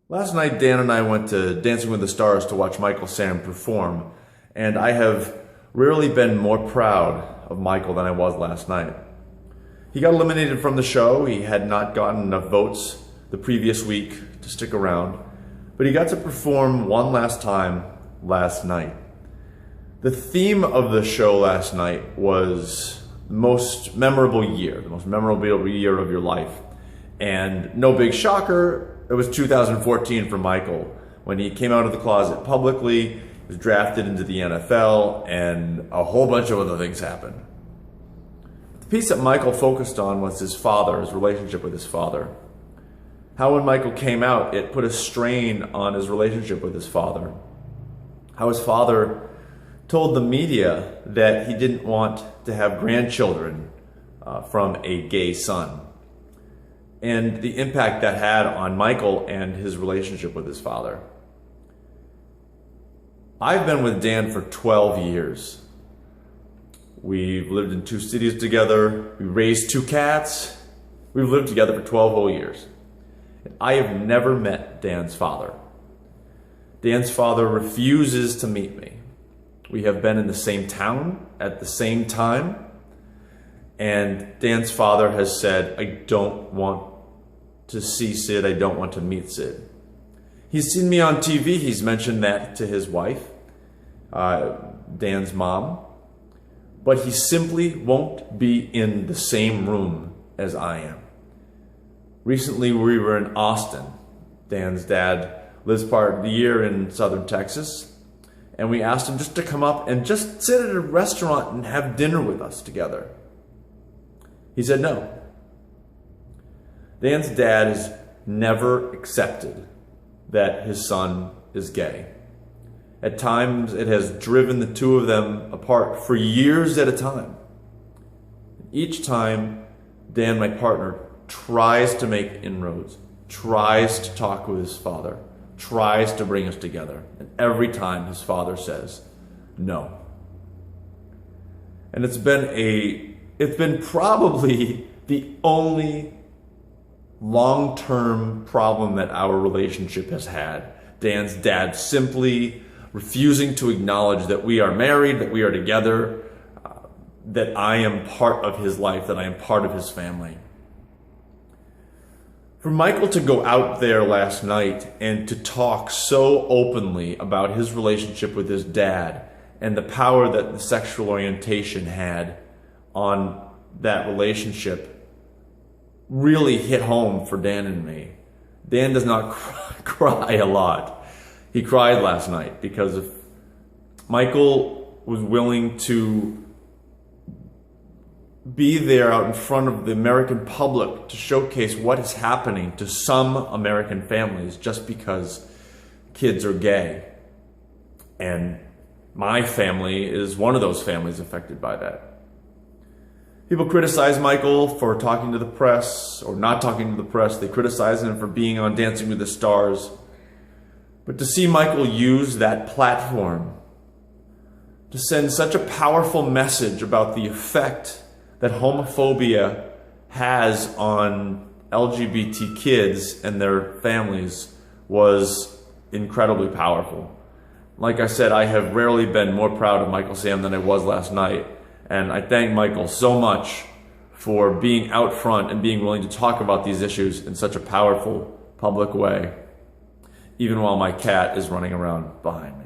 Last night, Dan and I went to Dancing with the Stars to watch Michael Sam perform, and I have rarely been more proud of Michael than I was last night. He got eliminated from the show. He had not gotten enough votes the previous week to stick around, but he got to perform one last time last night. The theme of the show last night was the most memorable year of your life. And no big shocker, it was 2014 for Michael when he came out of the closet publicly, was drafted into the NFL, and a whole bunch of other things happened. The piece that Michael focused on was his father, his relationship with his father. How when Michael came out, it put a strain on his relationship with his father. How his father told the media that he didn't want to have grandchildren from a gay son, and the impact that had on Michael and his relationship with his father. I've been with Dan for 12 years. We've lived in 2 cities together. We raised 2 cats. We've lived together for 12 whole years. And I have never met Dan's father. Dan's father refuses to meet me. We have been in the same town at the same time. And Dan's father has said, I don't want to see Sid, I don't want to meet Sid. He's seen me on TV, he's mentioned that to his wife, Dan's mom, but he simply won't be in the same room as I am. Recently we were in Austin. Dan's dad lives part of the year in southern Texas, and we asked him just to come up and just sit at a restaurant and have dinner with us together. He said no. Dan's dad has never accepted that his son is gay. At times, it has driven the two of them apart for years at a time. Each time, Dan, my partner, tries to make inroads, tries to talk with his father, tries to bring us together. And every time, his father says, no. And it's been probably the only long-term problem that our relationship has had. Dan's dad simply refusing to acknowledge that we are married, that we are together, that I am part of his life, that I am part of his family. For Michael to go out there last night and to talk so openly about his relationship with his dad and the power that the sexual orientation had on that relationship really hit home for Dan and me. Dan does not cry a lot. He cried last night because if Michael was willing to be there out in front of the American public to showcase what is happening to some American families just because kids are gay. And my family is one of those families affected by that. People criticize Michael for talking to the press or not talking to the press. They criticize him for being on Dancing with the Stars. But to see Michael use that platform to send such a powerful message about the effect that homophobia has on LGBT kids and their families was incredibly powerful. Like I said, I have rarely been more proud of Michael Sam than I was last night. And I thank Michael so much for being out front and being willing to talk about these issues in such a powerful public way, even while my cat is running around behind me.